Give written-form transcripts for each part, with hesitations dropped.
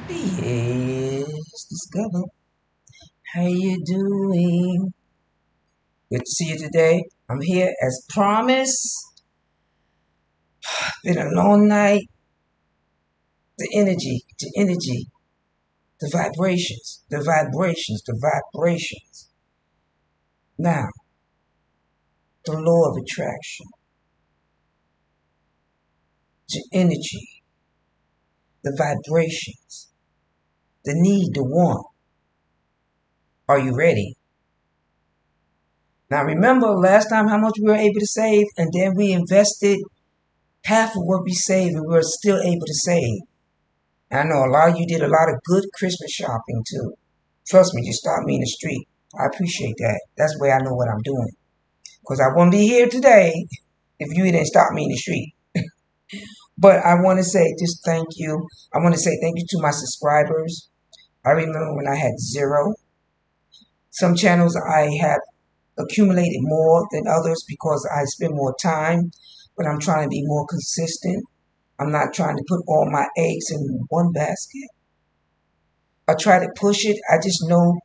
Yes, discover. How you doing? Good to see you today. I'm here as promised. Been a long night. The energy, the vibrations, the vibrations, the vibrations. Now, the law of attraction, the energy, the vibrations, the need, the want. Are you ready? Now, remember last time how much we were able to save, and then we invested half of what we saved, and we were still able to save. I know a lot of you did a lot of good Christmas shopping too. Trust me, you stopped me in the street. I appreciate that. That's the way I know what I'm doing. Because I wouldn't be here today if you didn't stop me in the street. But I want to say just thank you. I want to say thank you to my subscribers. I remember when I had zero. Some channels I have accumulated more than others because I spend more time, but I'm trying to be more consistent. I'm not trying to put all my eggs in one basket. I try to push it. I just know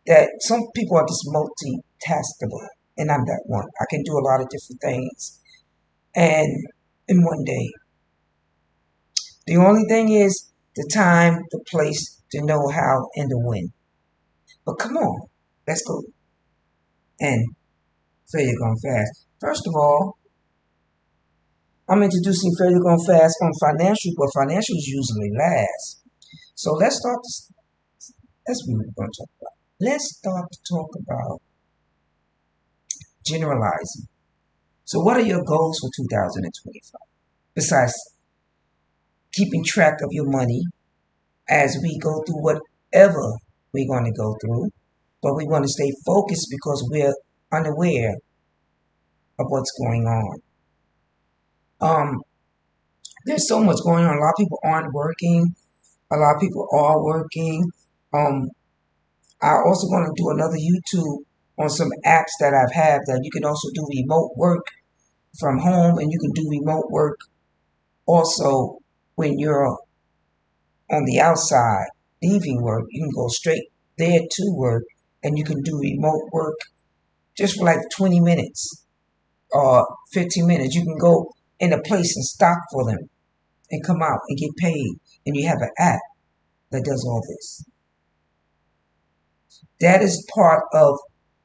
that some people are just multitaskable, and I'm that one. I can do a lot of different things, and in one day. The only thing is the time, the place, to know how, and the when. But come on, let's go and failure gone fast. First of all, I'm introducing failure gone fast on financial, but financials usually last. So let's start. That's what we're going to talk about. Let's start to talk about generalizing. So, what are your goals for 2025? Besides keeping track of your money as we go through whatever we're going to go through, but we want to stay focused because we're unaware of what's going on. Um, there's so much going on. A lot of people aren't working. A lot of people are working. Um, I also going to do another YouTube on some apps that I've had that you can also do remote work from home, and you can do remote work also when you're on the outside leaving work. You can go straight there to work, and you can do remote work just for like 20 minutes or 15 minutes. You can go in a place and stop for them and come out and get paid, and you have an app that does all this. That is part of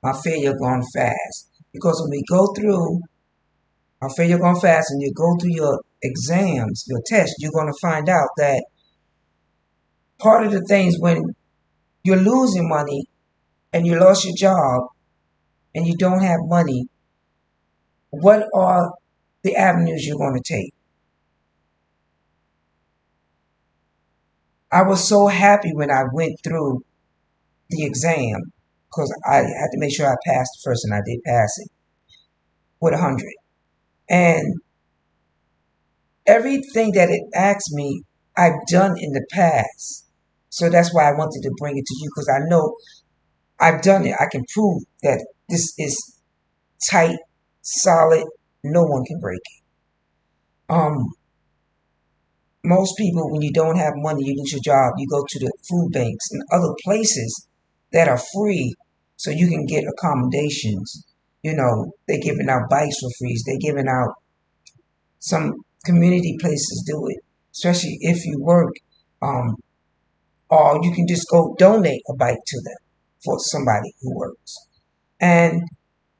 my failure gone fast, because when we go through our failure gone fast and you go through your exams, your tests, you're going to find out that part of the things when you're losing money and you lost your job and you don't have money, what are the avenues you're going to take? I was so happy when I went through the exam because I had to make sure I passed first, and I did pass it with 100. And everything that it asked me, I've done in the past. So that's why I wanted to bring it to you, because I know I've done it. I can prove that this is tight, solid. No one can break it. Um, Most people, when you don't have money, you lose your job, you go to the food banks and other places that are free so you can get accommodations. You know, they're giving out bikes for free. They're giving out some community places do it, especially if you work. Um, or you can just go donate a bike to them for somebody who works. And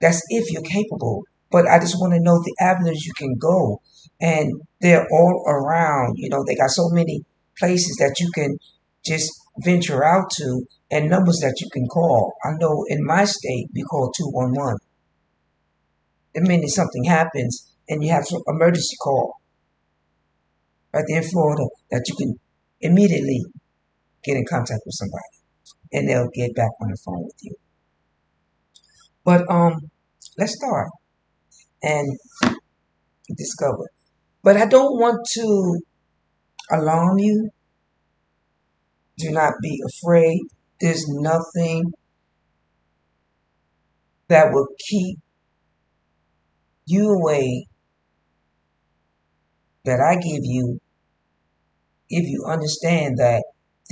that's if you're capable. But I just want to know the avenues you can go. And they're all around. You know, they got so many places that you can just venture out to, and numbers that you can call. I know in my state, we call 211. The minute something happens and you have some emergency call right there in Florida, that you can immediately get in contact with somebody and they'll get back on the phone with you. But let's start and discover. But I don't want to alarm you. Do not be afraid. There's nothing that will keep you away that I give you if you understand that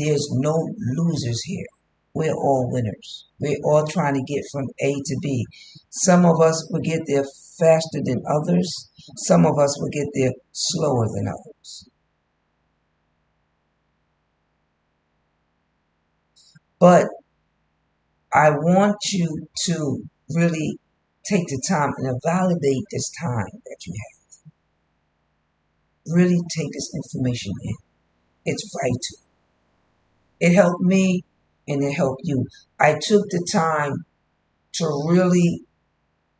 There's no losers here. We're all winners. We're all trying to get from A to B. Some of us will get there faster than others. Some of us will get there slower than others. But I want you to really take the time and evaluate this time that you have. Really take this information in. It's vital. It helped me and it helped you. I took the time to really,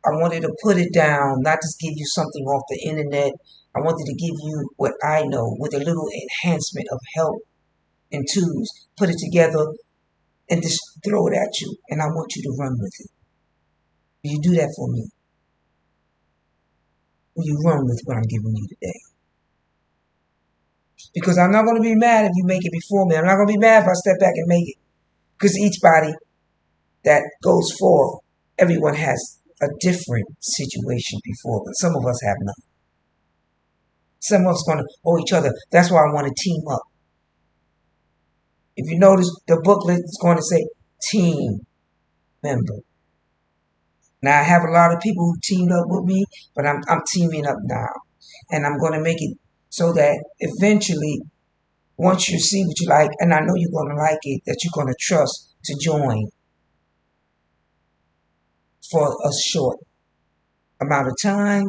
I wanted to put it down, not just give you something off the internet. I wanted to give you what I know with a little enhancement of help and tools. Put it together and just throw it at you. And I want you to run with it. Will you do that for me? Will you run with what I'm giving you today? Because I'm not going to be mad if you make it before me. I'm not going to be mad if I step back and make it. Because each body that goes forth, everyone has a different situation before, but some of us have none. Some of us going to owe each other. That's why I want to team up. If you notice, the booklet is going to say team member. Now, I have a lot of people who teamed up with me, but I'm teaming up now. And I'm going to make it so that eventually, once you see what you like, and I know you're going to like it, that you're going to trust to join for a short amount of time,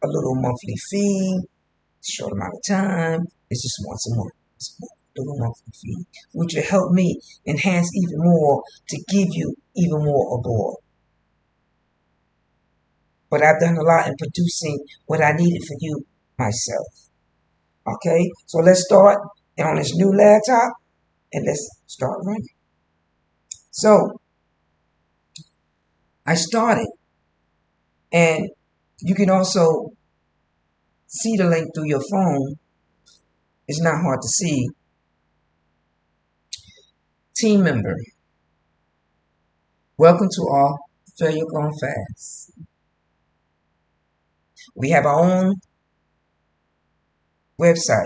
a little monthly fee, short amount of time. It's just once a month. It's a little monthly fee, which will help me enhance even more to give you even more aboard. But I've done a lot in producing what I needed for you myself. Okay, so let's start on this new laptop and let's start running. So I started, and you can also see the link through your phone. It's not hard to see. Team member, welcome to our Failure Gone Fast. We have our own website.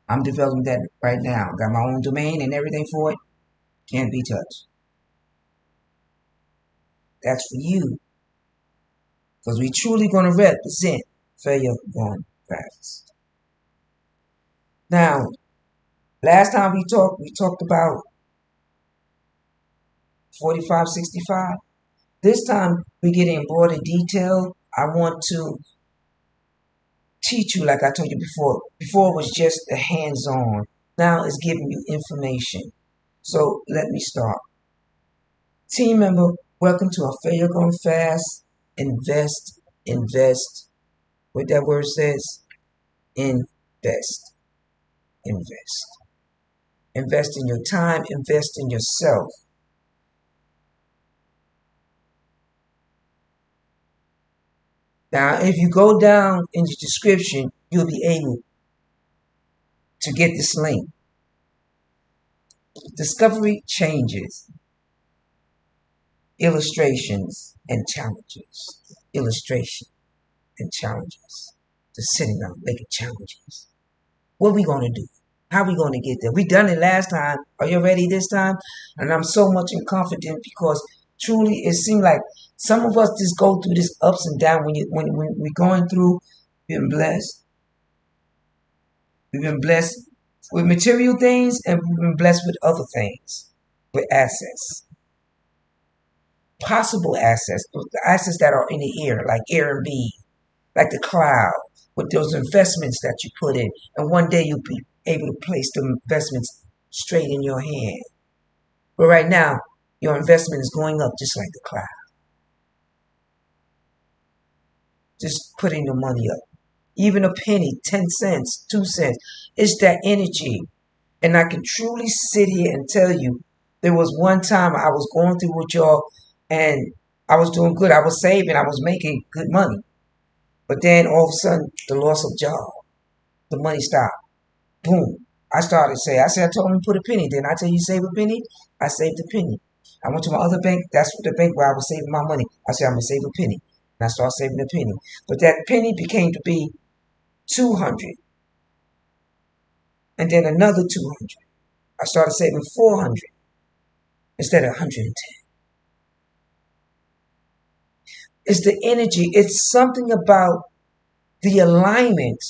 I'm developing that right now. Got my own domain and everything for it. Can't be touched. That's for you. Because we truly going to represent Failure Gone Fast. Now, last time we talked about 4565. This time we get in broader detail. I want to teach you like I told you before. Before it was just the hands-on. Now it's giving you information. So let me start. Team member, welcome to our Failure Gone Fast. Invest. What that word says? Invest. Invest in your time. Invest in yourself. Now, if you go down in the description, you'll be able to get this link. Discovery changes. Illustrations and challenges. Illustration and challenges. Just sitting down, making challenges. What are we going to do? How are we going to get there? We done it last time. Are you ready this time? And I'm so much confident because truly it seemed like some of us just go through this ups and downs when we're going through. We've been blessed. We've been blessed with material things and we've been blessed with other things, with assets. Possible assets, the assets that are in the air, like Airbnb, like the cloud, with those investments that you put in. And one day you'll be able to place the investments straight in your hand. But right now, your investment is going up just like the cloud. Just putting the money up. Even a penny, 10 cents, 2 cents. It's that energy. And I can truly sit here and tell you, there was one time I was going through with y'all and I was doing good. I was saving. I was making good money. But then all of a sudden, the loss of job. The money stopped. Boom. I started saying, I told him to put a penny. Didn't I tell you save a penny? I saved a penny. I went to my other bank. That's the bank where I was saving my money. I said, I'm going to save a penny. And I started saving a penny. But that penny became to be 200. And then another 200. I started saving 400 instead of 110. It's the energy. It's something about the alignment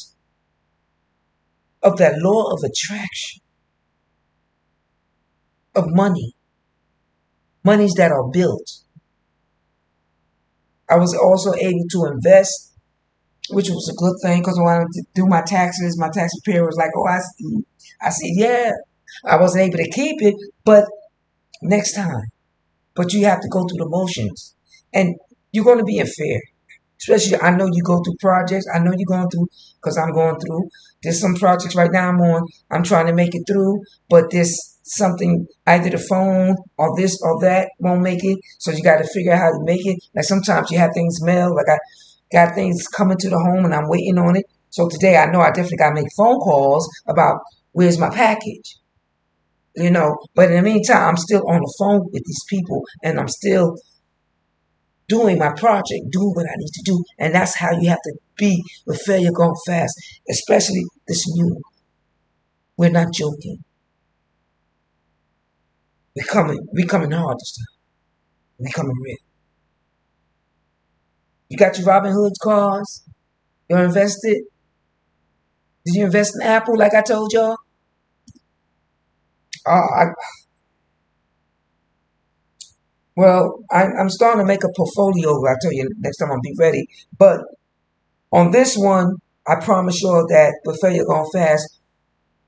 of that law of attraction of money, monies that are built. I was also able to invest, which was a good thing because when I do my taxes, my tax preparer was like, "Oh, I see." I said, "Yeah." I wasn't able to keep it, but next time. But you have to go through the motions, and you're going to be in fear. Especially, I know you go through projects. I know you're going through, because I'm going through. There's some projects right now I'm on. I'm trying to make it through, but there's something, either the phone or this or that won't make it. So you got to figure out how to make it. Like sometimes you have things mailed. Like I got things coming to the home and I'm waiting on it. So today I know I definitely got to make phone calls about where's my package. But in the meantime, I'm still on the phone with these people and I'm still doing my project, doing what I need to do. And that's how you have to be with failure going fast, especially this new. We're not joking. We're coming hard this time. We're coming real. You got your Robin Hood cards? You're invested? Did you invest in Apple like I told y'all? Uh, I, I'm starting to make a portfolio. I'll tell you next time I'll be ready. But on this one, I promise you that with failure going fast,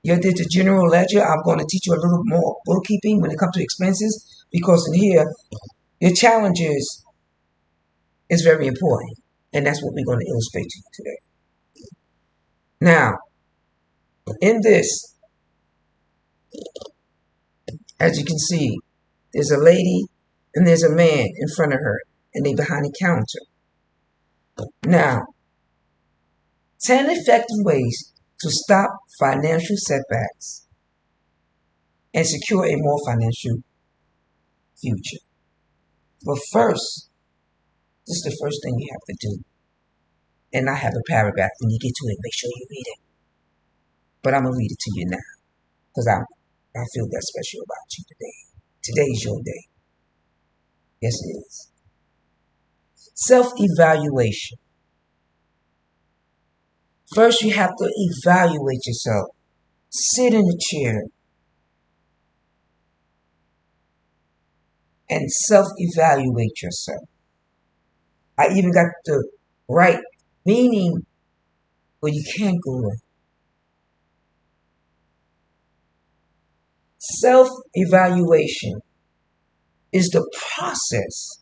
you did the general ledger. I'm going to teach you a little more bookkeeping when it comes to expenses because in here, your challenges is very important. And that's what we're going to illustrate to you today. Now, in this, as you can see, there's a lady and there's a man in front of her and they behind the counter. Now, 10 effective ways to stop financial setbacks and secure a more financial future. But first, this is the first thing you have to do. And I have a paragraph. When you get to it, make sure you read it. But I'm going to read it to you now because I feel that special about you today. Today is your day. Yes, it is. Self-evaluation. First, you have to evaluate yourself. Sit in a chair and self-evaluate yourself. I even got the right meaning where you can't go wrong. Self-evaluation is the process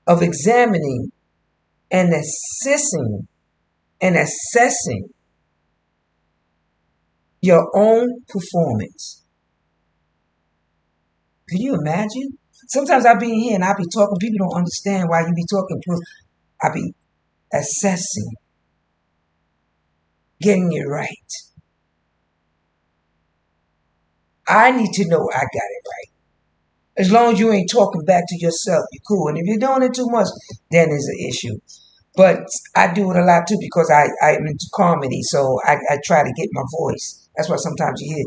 of examining and assessing your own performance. Can you imagine? Sometimes I be in here and I be talking, people don't understand why you be talking. I be assessing, getting it right. I need to know I got it right. As long as you ain't talking back to yourself, you're cool. And if you're doing it too much, then there's an issue. But I do it a lot too because I'm into comedy, so I try to get my voice. That's why sometimes you hear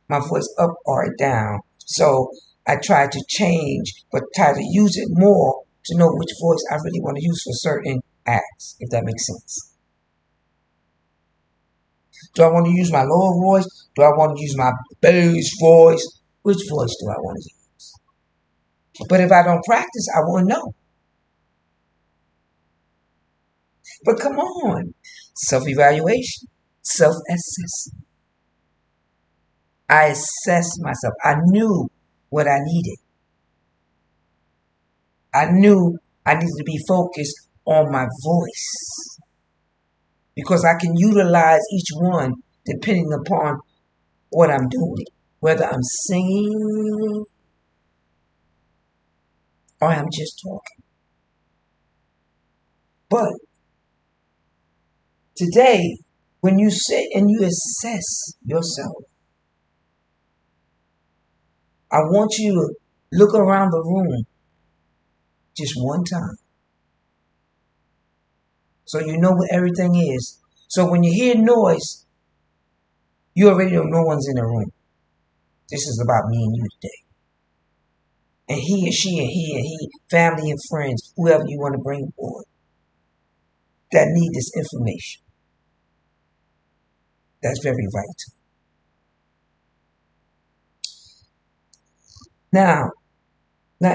my voice up or down. So I try to change, but try to use it more to know which voice I really want to use for certain acts, if that makes sense. Do I want to use my lower voice? Do I want to use my bass voice? Which voice do I want to use? But if I don't practice, I won't know. But come on. Self-evaluation. Self-assessment. I assessed myself. I knew what I needed. I knew I needed to be focused on my voice. Because I can utilize each one depending upon what I'm doing. Whether I'm singing or I'm just talking. But today, when you sit and you assess yourself, I want you to look around the room just one time. So you know what everything is. So when you hear noise, you already know no one's in the room. This is about me and you today. And he and she and he and he, family and friends, whoever you want to bring aboard, that need this information. That's very vital. Now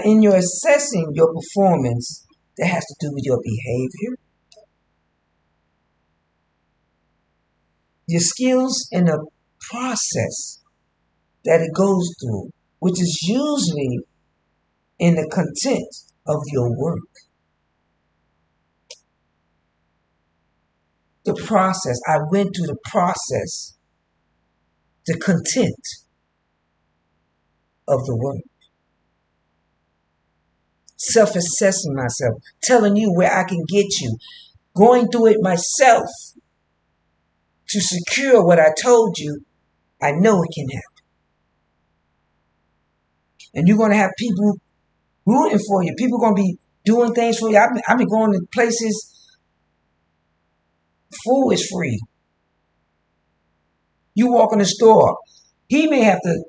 in your assessing your performance, that has to do with your behavior, your skills, and the process that it goes through, which is usually in the content of your work. The process, I went through the process, the content of the work. Self-assessing myself, telling you where I can get you, going through it myself to secure what I told you. I know it can happen. And you're going to have people rooting for you. People are going to be doing things for you. I've been going to places, food is free. You walk in the store, he may have to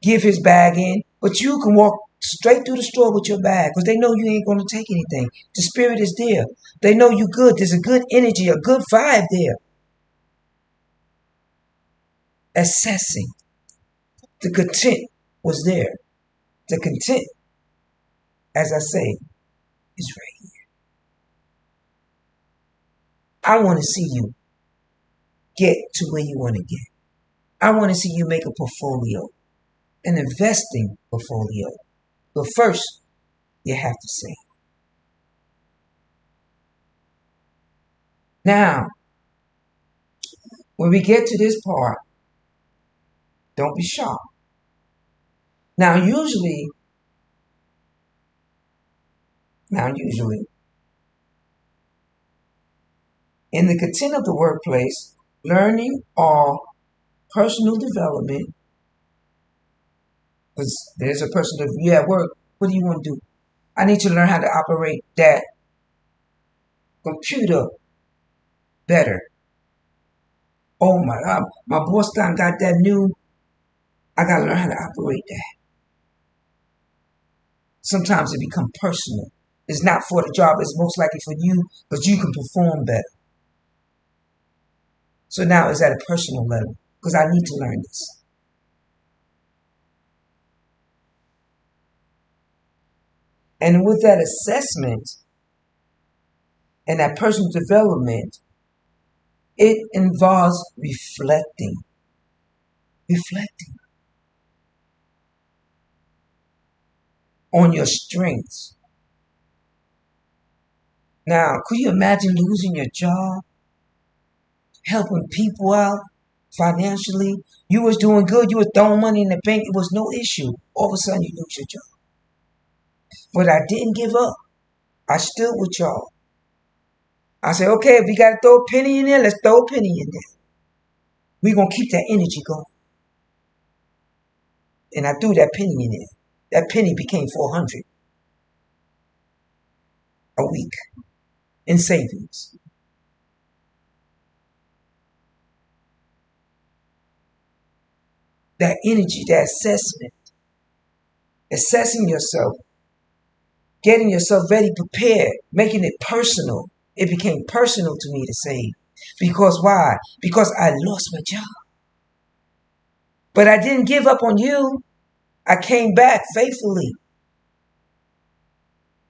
give his bag in, but you can walk straight through the store with your bag because they know you ain't going to take anything. The spirit is there. They know you good. There's a good energy, a good vibe there. Assessing. The content was there. The content, as I say, is right here. I want to see you get to where you want to get. I want to see you make a portfolio, an investing portfolio. But first, you have to save. Now, when we get to this part, don't be shocked. Now, usually, in the content of the workplace, learning or personal development, because there's a person that you at work, what do you want to do? I need to learn how to operate that computer better. Oh my God, my boss got that new, I got to learn how to operate that. Sometimes it becomes personal. It's not for the job, it's most likely for you because you can perform better. So now it's at a personal level because I need to learn this. And with that assessment and that personal development, it involves reflecting on your strengths. Now, could you imagine losing your job, helping people out financially? You was doing good, you were throwing money in the bank, it was no issue. All of a sudden, you lose your job. But I didn't give up. I stood with y'all. I said, okay, if we got to throw a penny in there, let's throw a penny in there. We're going to keep that energy going. And I threw that penny in there. That penny became $400 a week in savings. That energy, that assessment, assessing yourself, getting yourself ready, prepared, making it personal. It became personal to me to save. Because why? Because I lost my job. But I didn't give up on you. I came back faithfully.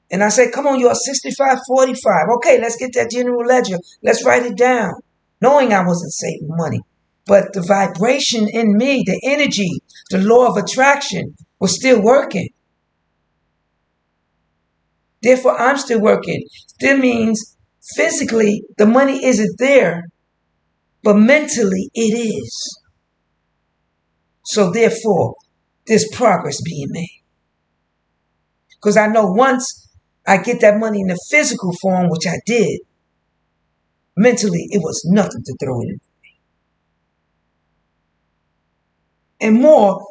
And I said, come on, you're 65-45. Okay, let's get that general ledger. Let's write it down. Knowing I wasn't saving money. But the vibration in me, the energy, the law of attraction was still working. Therefore, I'm still working. Still means physically the money isn't there, but mentally it is. So therefore, there's progress being made. Because I know once I get that money in the physical form, which I did, mentally it was nothing to throw it in. And more,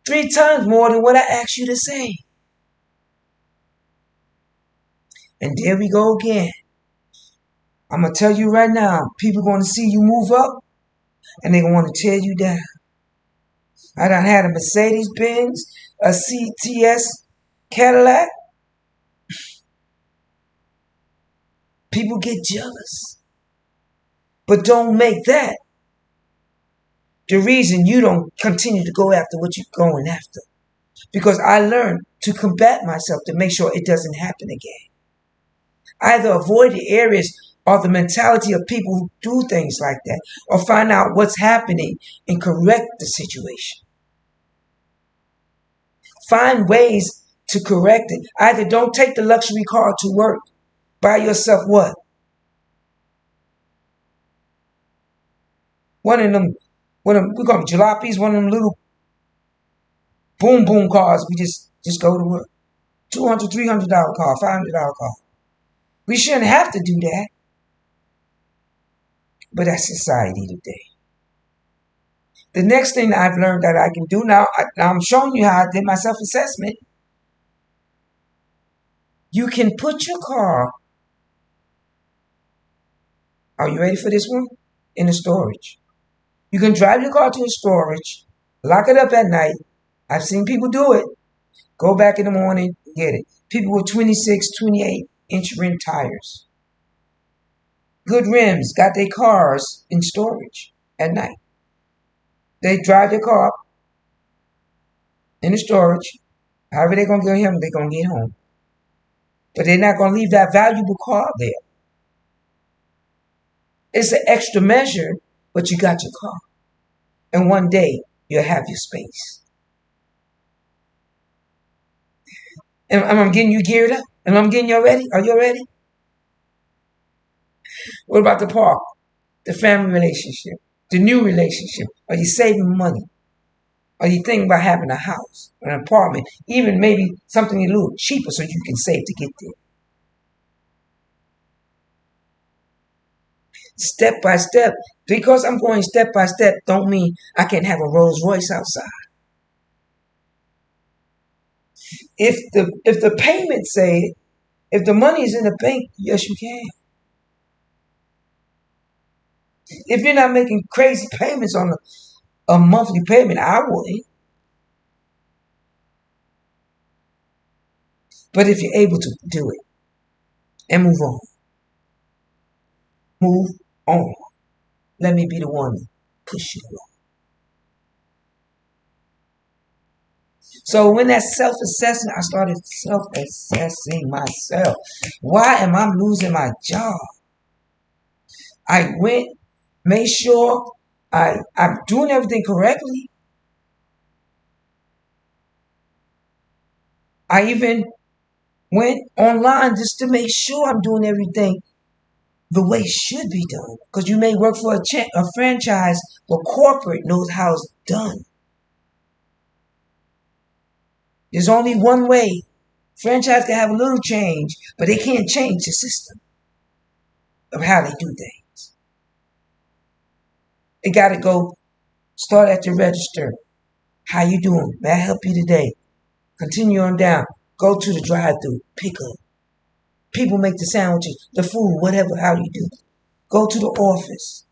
3 times more than what I asked you to say. And there we go again. I'm going to tell you right now, people are going to see you move up and they're going to want to tear you down. I done had a Mercedes Benz, a CTS Cadillac. People get jealous. But don't make that the reason you don't continue to go after what you're going after. Because I learned to combat myself to make sure it doesn't happen again. Either avoid the areas or the mentality of people who do things like that, or find out what's happening and correct the situation. Find ways to correct it. Either don't take the luxury car to work. Buy yourself what? One of them, we call them jalopies, one of them little boom boom cars. We just go to work. $200, $300 car, $500 car. We shouldn't have to do that. But that's society today. The next thing I've learned that I can do now, I'm showing you how I did my self-assessment. You can put your car, are you ready for this one? In the storage. You can drive your car to a storage, lock it up at night. I've seen people do it. Go back in the morning, get it. People with 26, 28-inch rim tires. Good rims, got their cars in storage at night. They drive their car in the storage. However they're going to get home, they're going to get home. But they're not going to leave that valuable car there. It's an extra measure, but you got your car. And one day, you'll have your space. And I'm getting you geared up? And I'm getting you ready? Are you ready? What about the park? The family relationship? The new relationship? Are you saving money? Are you thinking about having a house, an apartment, even maybe something a little cheaper so you can save to get there? Step by step. Because I'm going step by step don't mean I can have a Rolls Royce outside. If the payments say, if the money is in the bank, yes you can. If you're not making crazy payments on a monthly payment, I wouldn't. But if you're able to do it and move on. Move on. Let me be the one to push you along. So when that self-assessment, I started self-assessing myself. Why am I losing my job? I went, made sure I'm doing everything correctly. I even went online just to make sure I'm doing everything the way it should be done. Because you may work for a franchise, but corporate knows how it's done. There's only one way. Franchise can have a little change, but they can't change the system of how they do things. They got to go start at the register. How you doing? May I help you today? Continue on down. Go to the drive-thru. Pick up. People make the sandwiches, the food, whatever, how you do. Go to the office.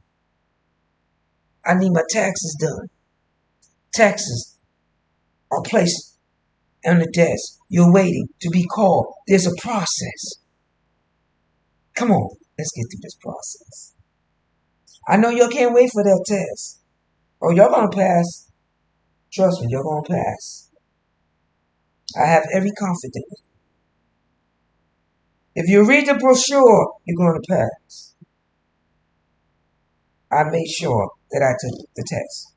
I need my taxes done. Taxes are placed on the desk. You're waiting to be called. There's a process. Come on, let's get through this process. I know y'all can't wait for that test. Oh, y'all gonna pass. Trust me, you're gonna pass. I have every confidence. If you read the brochure, you're gonna pass. I made sure that I took the test.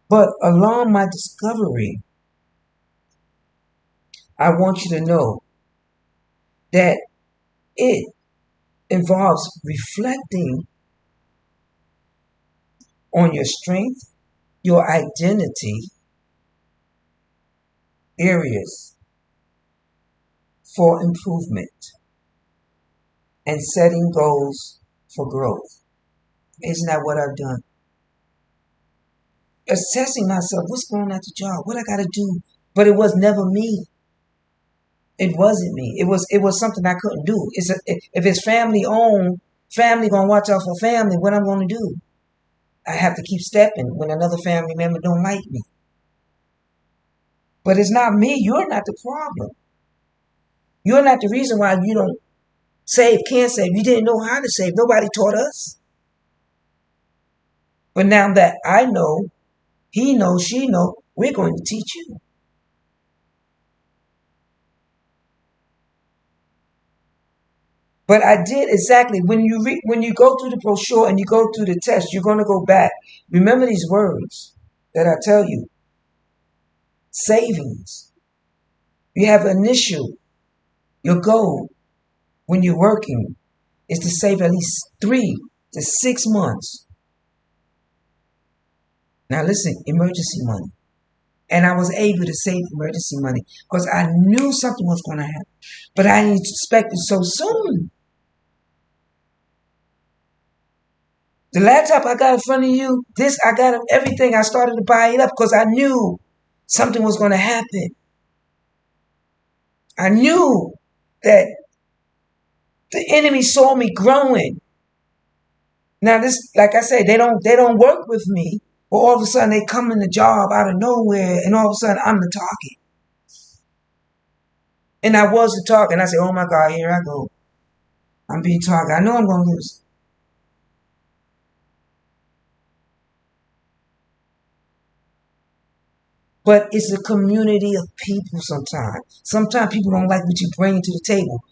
But along my discovery, I want you to know that it involves reflecting on your strength, your identity, areas for improvement, and setting goals for growth. Isn't that what I've done? Assessing myself, what's going on at the job, what I got to do, but it was never me. It wasn't me. It was something I couldn't do. If it's family owned, family gonna watch out for family. What I'm gonna do? I have to keep stepping when another family member don't like me. But it's not me. You're not the problem. You're not the reason why you don't save, can't save. You didn't know how to save. Nobody taught us. But now that I know, he knows, she knows, we're going to teach you. But I did exactly when you go through the brochure and you go through the test, you're going to go back. Remember these words that I tell you. Savings. You have initial. Your goal when you're working is to save at least 3 to 6 months. Now listen, emergency money. And I was able to save emergency money because I knew something was going to happen. But I didn't expect it so soon. The laptop I got in front of you, I got everything. I started to buy it up because I knew something was going to happen. I knew that the enemy saw me growing. Now this, like I said, they don't work with me, but all of a sudden they come in the job out of nowhere, and all of a sudden I'm the target. And I was the target, and I said, "Oh my God, here I go. I'm being targeted. I know I'm going to lose." But it's a community of people sometimes. Sometimes people don't like what you bring to the table.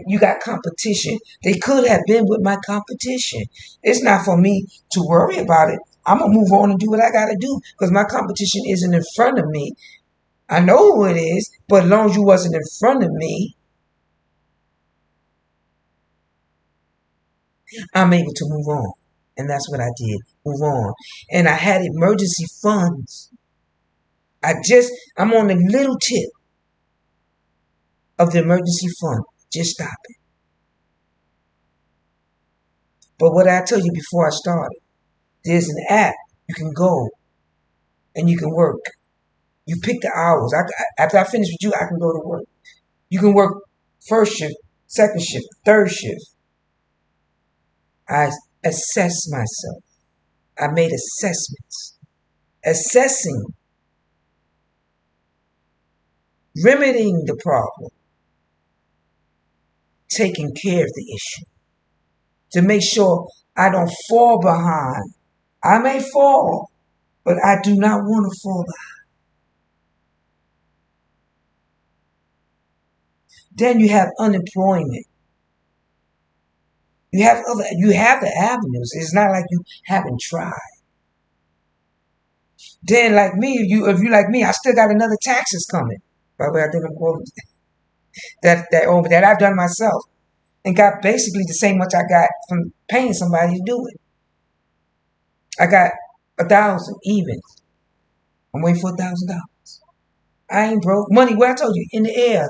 You got competition. They could have been with my competition. It's not for me to worry about it. I'm going to move on and do what I got to do because my competition isn't in front of me. I know who it is, but as long as you wasn't in front of me, I'm able to move on. And that's what I did. Move on. And I had emergency funds. I'm on the little tip of the emergency fund. Just stop it. But what I tell you before I started, there's an app you can go and you can work. You pick the hours. After I finish with you, I can go to work. You can work first shift, second shift, third shift. I assess myself. I made assessments. Assessing, remedying the problem, taking care of the issue to make sure I don't fall behind. I may fall, but I do not want to fall behind. Then you have unemployment. You have the avenues. It's not like you haven't tried. Then like me, if you like me, I still got another taxes coming. By the way, I think I'm going that I've done myself and got basically the same much I got from paying somebody to do it. I got 1,000 even. I'm waiting for $1,000. I ain't broke. Money, where I told you, in the air.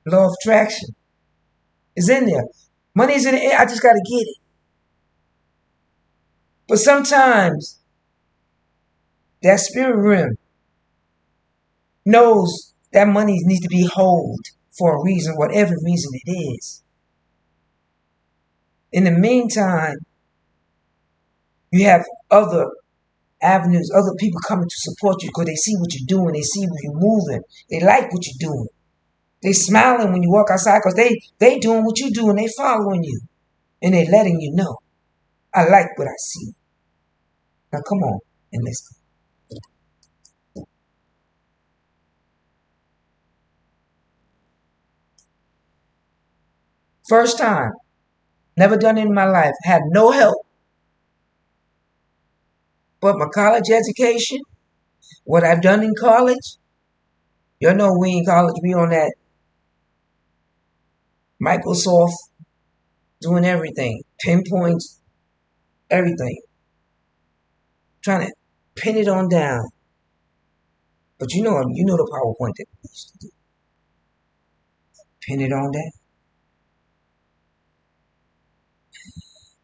Law of attraction is in there. Money's in the air. I just got to get it. But sometimes that spirit realm knows that money needs to be held for a reason, whatever reason it is. In the meantime, you have other avenues, other people coming to support you because they see what you're doing, they see what you're moving, they like what you're doing. They smiling when you walk outside because they doing what you do and they following you. And they letting you know. I like what I see. Now come on and let's go. First time. Never done it in my life. Had no help. But my college education, what I've done in college, you know we in college, we on that Microsoft doing everything. Pinpoints, everything. Trying to pin it on down. But you know the PowerPoint that we used to do. Pin it on down.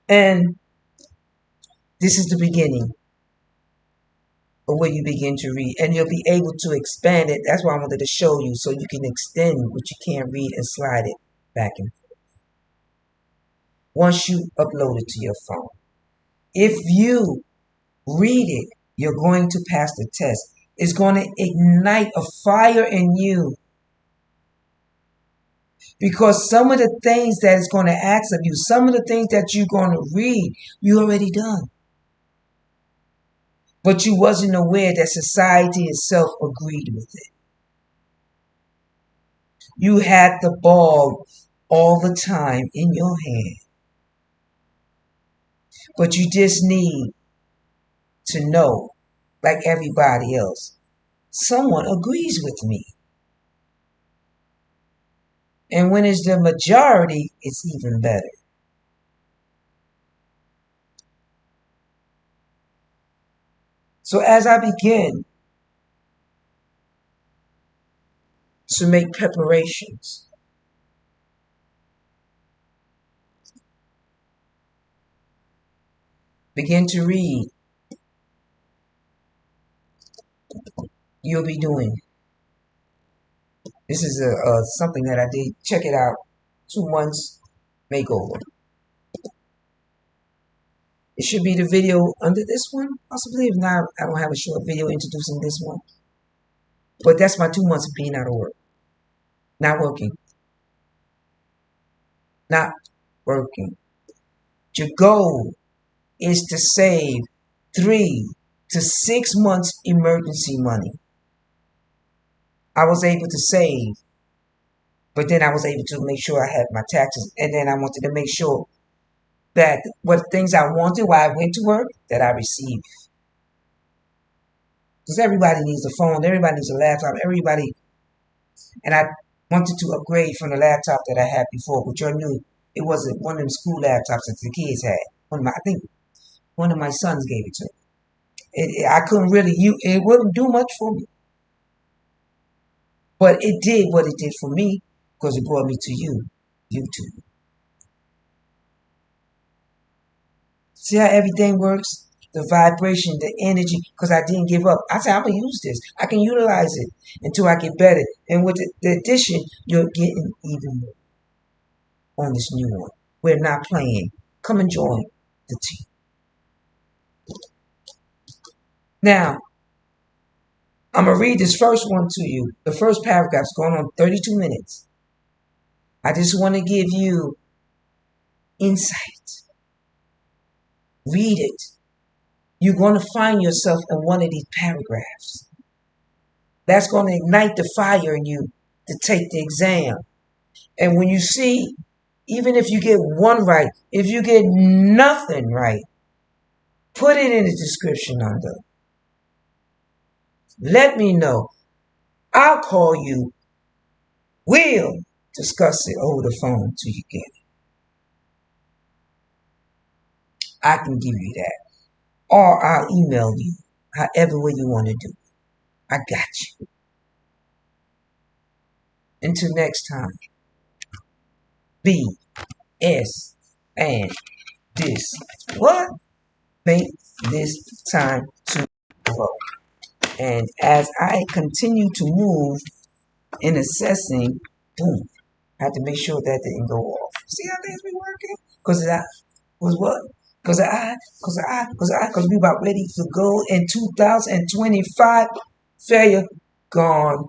And this is the beginning of where you begin to read. And you'll be able to expand it. That's why I wanted to show you so you can extend what you can't read and slide it back and forth. Once you upload it to your phone. If you Read it. You're going to pass the test. It's going to ignite a fire in you. Because some of the things that it's going to ask of you, some of the things that you're going to read, you already done. But you wasn't aware that society itself agreed with it. You had the ball all the time in your hand. But you just need to know, like everybody else, someone agrees with me. And when it's the majority, it's even better. So as I begin to make preparations, begin to read, you'll be doing. This is something that I did. Check it out. 2 months makeover. It should be the video under this one, possibly. If not, I don't have a short video introducing this one. But that's my 2 months of being out of work. Not working. Not working. Your goal is to save 3 to 6 months emergency money. I was able to save, but then I was able to make sure I had my taxes, and then I wanted to make sure that what things I wanted while I went to work, that I received. Because everybody needs a phone, everybody needs a laptop, everybody, and I wanted to upgrade from the laptop that I had before, which I knew it wasn't one of them school laptops that the kids had. I think one of my sons gave it to me. I couldn't really use it. Wouldn't do much for me. But it did what it did for me because it brought me to YouTube. See how everything works? The vibration, the energy, because I didn't give up. I said, I'm going to use this. I can utilize it until I get better. And with the addition, you're getting even more on this new one. We're not playing. Come and join the team. Now, I'm going to read this first one to you. The first paragraph's going on 32 minutes. I just want to give you insight. Read it. You're going to find yourself in one of these paragraphs. That's going to ignite the fire in you to take the exam. And when you see, even if you get one right, if you get nothing right, put it in the description under. Let me know. I'll call you. We'll discuss it over the phone till you get it. I can give you that. Or I'll email you. However way you want to do it. I got you. Until next time. B, S, and this. What? Make this time to grow. And as I continue to move in assessing, boom, I have to make sure that didn't go off. See how things be working? Because that was what? Because we about ready to go in 2025. Failure gone.